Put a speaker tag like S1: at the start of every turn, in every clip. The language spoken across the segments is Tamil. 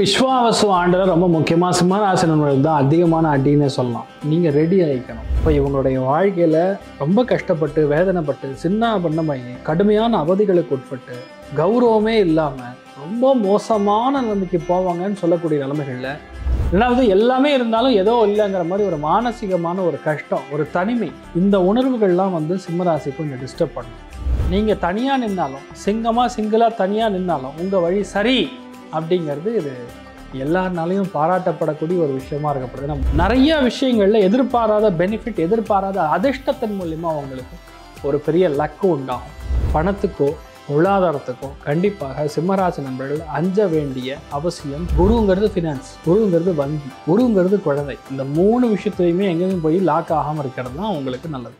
S1: விஸ்வாவசு ஆண்டில் ரொம்ப முக்கியமாக சிம்மராசினர்கள் தான் அதிகமான அடின்னு சொல்லலாம். நீங்கள் ரெடி ஆகிக்கணும். இப்போ இவங்களுடைய வாழ்க்கையில் ரொம்ப கஷ்டப்பட்டு வேதனைப்பட்டு சின்ன பண்ணமாகி கடுமையான அவதிகளுக்கு உட்பட்டு கௌரவமே இல்லாமல் ரொம்ப மோசமான நிலைமைக்கு போவாங்கன்னு சொல்லக்கூடிய நிலைமைகளில் ரெண்டாவது எல்லாமே இருந்தாலும் ஏதோ இல்லைங்கிற மாதிரி ஒரு மானசீகமான ஒரு கஷ்டம், ஒரு தனிமை, இந்த உணர்வுகள்லாம் சிம்மராசி கொஞ்சம் டிஸ்டர்ப் பண்ணும். நீங்கள் தனியாக நின்னாலும் சிங்கிளாக தனியாக நின்னாலும் உங்கள் வழி சரி அப்படிங்கிறது இது எல்லாருனாலையும் பாராட்டப்படக்கூடிய ஒரு விஷயமா இருக்கப்படுது. நம்ம நிறைய விஷயங்களில் எதிர்பாராத பெனிஃபிட், எதிர்பாராத அதிர்ஷ்டத்தின் மூலிமா அவங்களுக்கு ஒரு பெரிய லக்கு உண்டாகும். பணத்துக்கோ பொருளாதாரத்துக்கோ கண்டிப்பாக சிம்மராசி நண்பர்கள் அஞ்ச வேண்டிய அவசியம். குருங்கிறது ஃபினான்ஸ், குருங்கிறது வங்கி, குருங்கிறது குழந்தை. இந்த மூணு விஷயத்தையுமே எங்கேயும் போய் லாக் ஆகாமல் இருக்கிறது தான் உங்களுக்கு நல்லது.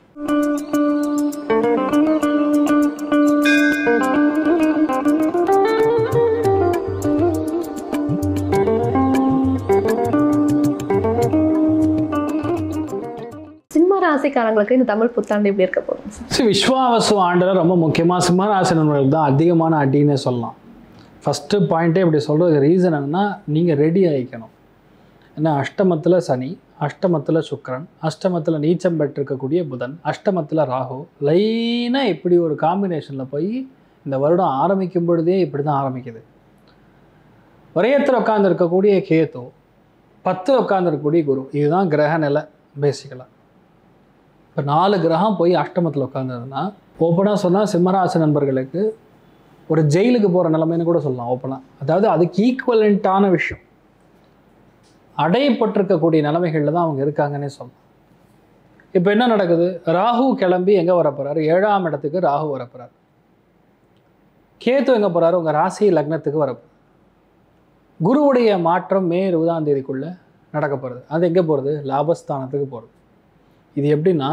S2: ராசிக்காரங்களுக்கு இந்த தமிழ் புத்தாண்டு எப்படி இருக்க போகுது?
S1: விஸ்வாவசு ஆண்டில் ரொம்ப முக்கியமாக சிம்மராசினர்கள் தான் அதிகமான அடின்னு சொல்லலாம். ஃபஸ்ட்டு பாயிண்ட்டே இப்படி சொல்கிறது ரீசன் என்னன்னா, நீங்கள் ரெடி ஆகிக்கணும். ஏன்னா அஷ்டமத்தில் சனி, அஷ்டமத்தில் சுக்கிரன், அஷ்டமத்தில் நீச்சம் பெற்றிருக்கக்கூடிய புதன், அஷ்டமத்தில் ராகு, லைனாக இப்படி ஒரு காம்பினேஷனில் போய் இந்த வருடம் ஆரம்பிக்கும் பொழுதே இப்படி தான் ஆரம்பிக்குது. வரையத்தில் உட்காந்துருக்கக்கூடிய கேது, 10 உட்காந்துருக்கக்கூடிய குரு, இதுதான் கிரக நிலை பேசிக்கலாக. இப்போ 4 கிரகம் போய் அஷ்டமத்தில் உட்காந்துருதுன்னா ஓப்பனாக சொன்னால் சிம்மராசி நண்பர்களுக்கு ஒரு ஜெயிலுக்கு போகிற நிலைமைன்னு கூட சொல்லலாம் ஓப்பனாக. அதாவது அதுக்கு ஈக்குவலண்ட்டான விஷயம், அடையப்பட்டிருக்கக்கூடிய நிலைமைகளில் தான் அவங்க இருக்காங்கன்னே சொல்லலாம். இப்போ என்ன நடக்குது? ராகு கிளம்பி எங்கே வரப்போகிறாரு? 7ஆம் இடத்துக்கு ராகு வரப்போகிறார். கேத்து எங்கே போகிறாரு? உங்கள் ராசி லக்னத்துக்கு வரப்போகிறார். குருவுடைய மாற்றம் மே 20ஆம் தேதிக்குள்ளே நடக்க போகிறது. அது எங்கே போகிறது? லாபஸ்தானத்துக்கு போகிறது. இது எப்படின்னா,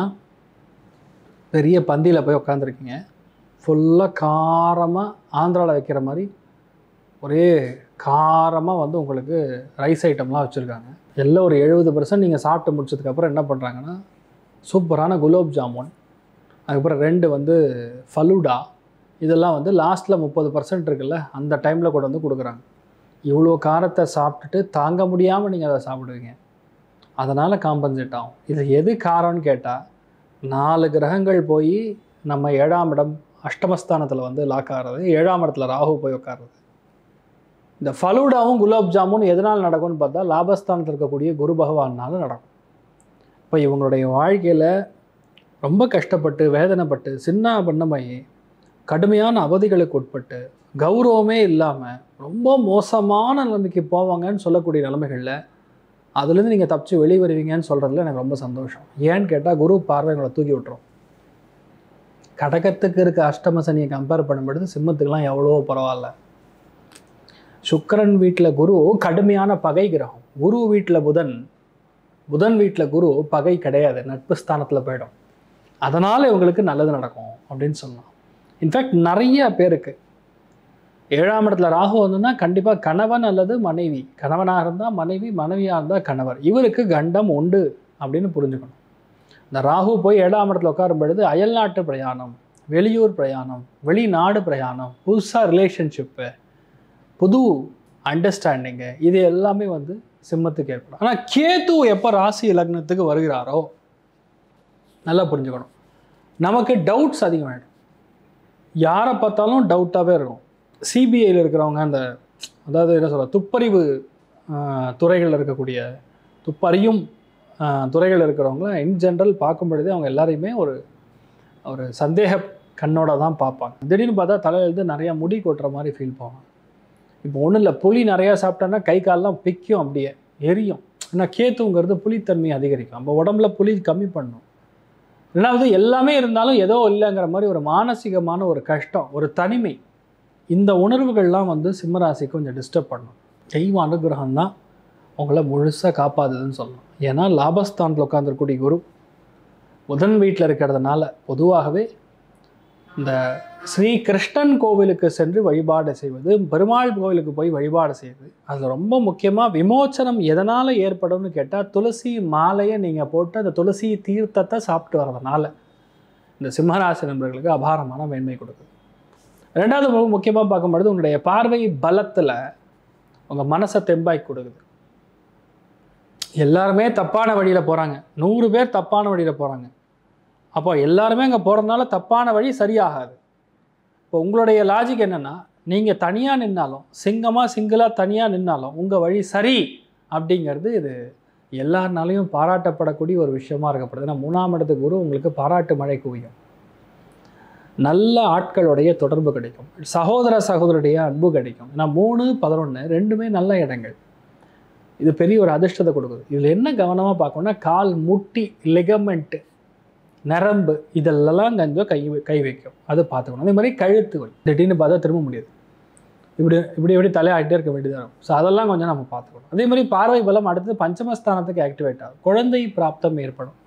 S1: பெரிய பந்தியில் போய் உட்காந்துருக்கீங்க, ஃபுல்லாக காரமாக ஆந்திராவில் வைக்கிற மாதிரி ஒரே காரமாக உங்களுக்கு ரைஸ் ஐட்டம்லாம் வச்சுருக்காங்க. எல்லாம் ஒரு 70% நீங்கள் சாப்பிட்டு முடிச்சதுக்கப்புறம் என்ன பண்ணுறாங்கன்னா, சூப்பரான குலோப் ஜாமுன், அதுக்கப்புறம் 2 ஃபலூடா, இதெல்லாம் லாஸ்ட்டில் 30% இருக்குல்ல, அந்த டைமில் கூட கொடுக்குறாங்க. இவ்வளோ காரத்தை சாப்பிட்டுட்டு தாங்க முடியாமல் நீங்கள் அதை சாப்பிடுவீங்க. அதனால் காம்பன்சேட் ஆகும். இது எது காரணம்னு கேட்டால், 4 கிரகங்கள் போய் நம்ம 7ஆம் இடம் அஷ்டமஸ்தானத்தில் லாக் ஆகிறது, 7ஆம் இடத்துல ராகு போய் உட்காருறது. இந்த ஃபலூடாவும் குலாப் ஜாமுன் எதனால் நடக்கும்னு பார்த்தா, லாபஸ்தானத்தில் இருக்கக்கூடிய குரு பகவானால் நடக்கும். இப்போ இவங்களுடைய வாழ்க்கையில் ரொம்ப கஷ்டப்பட்டு வேதனைப்பட்டு சின்ன பண்ணமாகி கடுமையான அவதிகளுக்கு உட்பட்டு கௌரவமே இல்லாமல் ரொம்ப மோசமான நிலைமைக்கு போவாங்கன்னு சொல்லக்கூடிய நிலைமைகளில் அதுலேருந்து நீங்கள் தப்பிச்சு வெளியே வருவீங்கன்னு சொல்கிறதுல எனக்கு ரொம்ப சந்தோஷம். ஏன்னு கேட்டால், குரு பார்வை உங்களை தூக்கி விட்டுரும். கடகத்துக்கு இருக்க அஷ்டம சனியை கம்பேர் பண்ணும்பொழுது சிம்மத்துக்கெலாம் எவ்வளோ பரவாயில்ல. சுக்கிரன் வீட்டில் குரு கடுமையான பகை கிரகம், குரு வீட்டில் புதன், புதன் வீட்டில் குரு பகை கிடையாது, நட்பு ஸ்தானத்தில் போயிடும். அதனால் இவங்களுக்கு நல்லது நடக்கும் அப்படின்னு சொல்லலாம். இன்ஃபேக்ட் நிறைய பேருக்கு 7ஆம் இடத்துல ராகு வந்துன்னா கண்டிப்பாக கணவன் அல்லது மனைவி, கணவனாக இருந்தால் மனைவி, மனைவியாக இருந்தால் கணவர், இவருக்கு கண்டம் உண்டு அப்படின்னு புரிஞ்சுக்கணும். இந்த ராகு போய் 7ஆம் இடத்துல உட்காரும் பொழுது அயல்நாட்டு பிரயாணம், வெளியூர் பிரயாணம், வெளிநாடு பிரயாணம், புதுசாக ரிலேஷன்ஷிப்பு, புது அண்டர்ஸ்டாண்டிங்கு, இது எல்லாமே சிம்மத்துக்கு ஏற்படும். ஆனால் கேது எப்போ ராசி லக்னத்துக்கு வருகிறாரோ நல்லா புரிஞ்சுக்கணும், நமக்கு டவுட்ஸ் அதிகமாகிடும். யாரை பார்த்தாலும் டவுட்டாகவே இருக்கும். சிபிஐயில் இருக்கிறவங்க, அதாவது என்ன சொல்ல, துப்பறிவு துறைகளில் இருக்கக்கூடிய துப்பறியும் துறைகள் இருக்கிறவங்கள இன் ஜென்ரல் பார்க்கும் பொழுதே அவங்க எல்லாரையுமே ஒரு சந்தேக கண்ணோட தான் பார்ப்பாங்க. திடீர்னு பார்த்தா தலையிலேருந்து நிறையா முடி கொட்டுற மாதிரி ஃபீல் பண்ணுவாங்க. இப்போ ஒன்றும் இல்லை, புளி நிறையா சாப்பிட்டோன்னா கை காலெலாம் பிக்கும், அப்படியே எரியும். ஏன்னா கேத்துங்கிறது புளித்தன்மையை அதிகரிக்கும், நம்ம உடம்புல புளி கம்மி பண்ணும். ரெண்டாவது எல்லாமே இருந்தாலும் ஏதோ இல்லைங்கிற மாதிரி ஒரு மானசீகமான ஒரு கஷ்டம், ஒரு தனிமை, இந்த உணர்வுகள்லாம் சிம்மராசி கொஞ்சம் டிஸ்டர்ப் பண்ணும். தெய்வ அனுகிரகம் தான் உங்களை முழுசாக காப்பாதுன்னு சொல்லலாம். ஏன்னா லாபஸ்தானத்தில் உட்காந்துருக்கூடிய குரு புதன் வீட்டில் இருக்கிறதுனால பொதுவாகவே இந்த ஸ்ரீ கிருஷ்ணன் கோவிலுக்கு சென்று வழிபாடு செய்வது, பெருமாள் கோவிலுக்கு போய் வழிபாடு செய்வது, அதில் ரொம்ப முக்கியமாக விமோச்சனம் எதனால் ஏற்படும்னு கேட்டால், துளசி மாலையை நீங்கள் போட்டு அந்த துளசி தீர்த்தத்தை சாப்பிட்டு வர்றதுனால இந்த சிம்மராசி நண்பர்களுக்கு அபாரமான மேன்மை கொடுக்குது. ரெண்டாவது முக்கியமாக பார்க்கும்பொழுது, உங்களுடைய பார்வை பலத்தில் உங்கள் மனசை தெம்பாக்கி கொடுக்குது. எல்லாருமே தப்பான வழியில் போகிறாங்க, 100 பேர் தப்பான வழியில் போகிறாங்க. அப்போ எல்லாருமே அங்கே போகிறதுனால தப்பான வழி சரியாகாது. இப்போ உங்களுடைய லாஜிக் என்னென்னா, நீங்கள் தனியாக நின்னாலும், சிங்கிளாக தனியாக நின்னாலும் உங்கள் வழி சரி அப்படிங்கிறது இது எல்லாருனாலையும் பாராட்டப்படக்கூடிய ஒரு விஷயமா இருக்கப்படுது. ஏன்னா 3ஆம் இடத்துக்கு குரு உங்களுக்கு பாராட்டு மழை குவியும், நல்ல ஆட்களுடைய தொடர்பு கிடைக்கும், சகோதரருடைய அன்பு கிடைக்கும். ஏன்னா 3, 11 ரெண்டுமே நல்ல இடங்கள். இது பெரிய ஒரு அதிர்ஷ்டத்தை கொடுக்குது. இதில் என்ன கவனமாக பார்க்கணும்னா, கால் முட்டி, லிகமெண்ட்டு, நரம்பு இதெல்லாம் கொஞ்சம் கை வைக்கும், அது பார்த்துக்கணும். அதே மாதிரி கழுத்து வலி திடீர்னு பார்த்தா திரும்ப முடியாது, இப்படி தலையாகிட்டே இருக்க வேண்டியதாக இருக்கும். ஸோ அதெல்லாம் கொஞ்சம் நம்ம பார்த்துக்கணும். அதே மாதிரி பார்வை பலம் அடுத்தது பஞ்சமஸ்தானத்துக்கு ஆக்டிவேட் ஆகும், குழந்தை பிராப்தம் ஏற்படும்,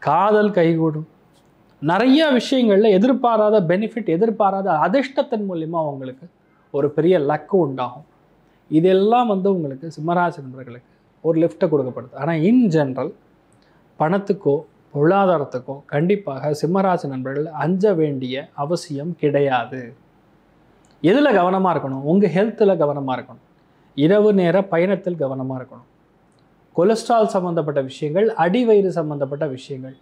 S1: காதல் கைகூடும், நிறைய விஷயங்களில் எதிர்பாராத பெனிஃபிட், எதிர்பாராத அதிர்ஷ்டத்தின் மூலிமா உங்களுக்கு ஒரு பெரிய லக்கு உண்டாகும். இதெல்லாம் உங்களுக்கு சிம்மராசி நண்பர்களுக்கு ஒரு லிஃப்ட்டை கொடுக்கப்படுது. ஆனால் இன் ஜென்ரல் பணத்துக்கோ பொருளாதாரத்துக்கோ கண்டிப்பாக சிம்மராசி நண்பர்கள் அஞ்ச வேண்டிய அவசியம் கிடையாது. எதில் கவனமாக இருக்கணும்? உங்கள் ஹெல்த்தில் கவனமாக இருக்கணும், இரவு நேர பயணத்தில் கவனமாக இருக்கணும், கொலஸ்ட்ரால் சம்மந்தப்பட்ட விஷயங்கள், அடிவயிறு சம்மந்தப்பட்ட விஷயங்கள்,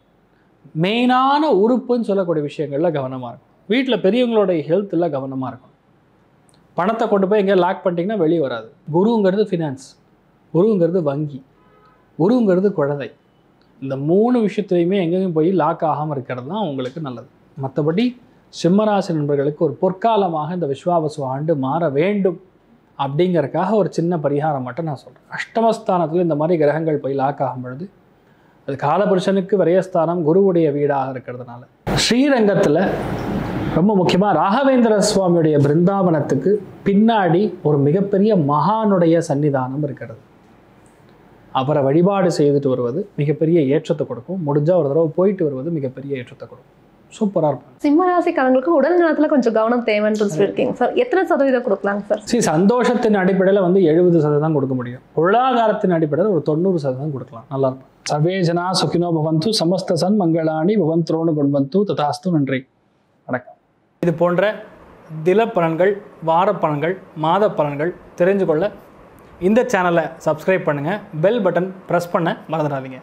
S1: மெயினான உறுப்புன்னு சொல்லக்கூடிய விஷயங்களில் கவனமாக இருக்கணும். வீட்டில் பெரியவங்களுடைய ஹெல்த்தில் கவனமாக இருக்கணும். பணத்தை கொண்டு போய் எங்கேயா லாக் பண்ணிட்டீங்கன்னா வெளியே வராது. குருங்கிறது ஃபினான்ஸ், குருங்கிறது வங்கி, குருங்கிறது குழந்தை. இந்த 3 விஷயத்துலையுமே எங்கேயும் போய் லாக் ஆகாமல் இருக்கிறது தான் உங்களுக்கு நல்லது. மற்றபடி சிம்மராசி நண்பர்களுக்கு ஒரு பொற்காலமாக இந்த விஸ்வாவசு ஆண்டு மாற வேண்டும் அப்படிங்கிறதுக்காக ஒரு சின்ன பரிகாரம் மட்டும் நான் சொல்கிறேன். அஷ்டமஸ்தானத்தில் இந்த மாதிரி கிரகங்கள் போய் லாக் ஆகும் பொழுது அது காலபுருஷனுக்கு விரயஸ்தானம், குருவுடைய வீடாக இருக்கிறதுனால ஸ்ரீரங்கத்தில் ரொம்ப முக்கியமாக ராகவேந்திர சுவாமியுடைய பிருந்தாவனத்துக்கு பின்னாடி ஒரு மிகப்பெரிய மகானுடைய சன்னிதானம் இருக்கிறது. அவரை வழிபாடு செய்துட்டு வருவது மிகப்பெரிய ஏற்றத்தை கொடுக்கும். முடிஞ்சால் ஒரு தடவை போயிட்டு வருவது மிகப்பெரிய ஏற்றத்தை கொடுக்கும். சூப்பராக இருக்கும்.
S2: சிம்மராசிக்காரங்களுக்கு உடல் நலத்தில் கொஞ்சம் கவனம் தேவைன்னு சொல்லியிருக்கீங்க சார். எத்தனை சதவீதம் கொடுக்கலாங்க சார்?
S1: சந்தோஷத்தின் அடிப்படையில் 70% கொடுக்க முடியும். பொருளாதாரத்தின் அடிப்படையில் ஒரு 90% கொடுக்கலாம். நல்லா இருக்கும். சர்வே ஜனா சுகினோ பவந்து, சமஸ்த சன் மங்களாணி பவந்த்ரோணு குண்பந்து ததாஸ்து. நன்றி, வணக்கம். இது போன்ற தில பலன்கள், வார பலன்கள், மாத பலன்கள் தெரிஞ்சு கொள்ள இந்த சேனலை சப்ஸ்கிரைப் பண்ணுங்கள், பெல் பட்டன் ப்ரெஸ் பண்ண மறந்துடாதீங்க.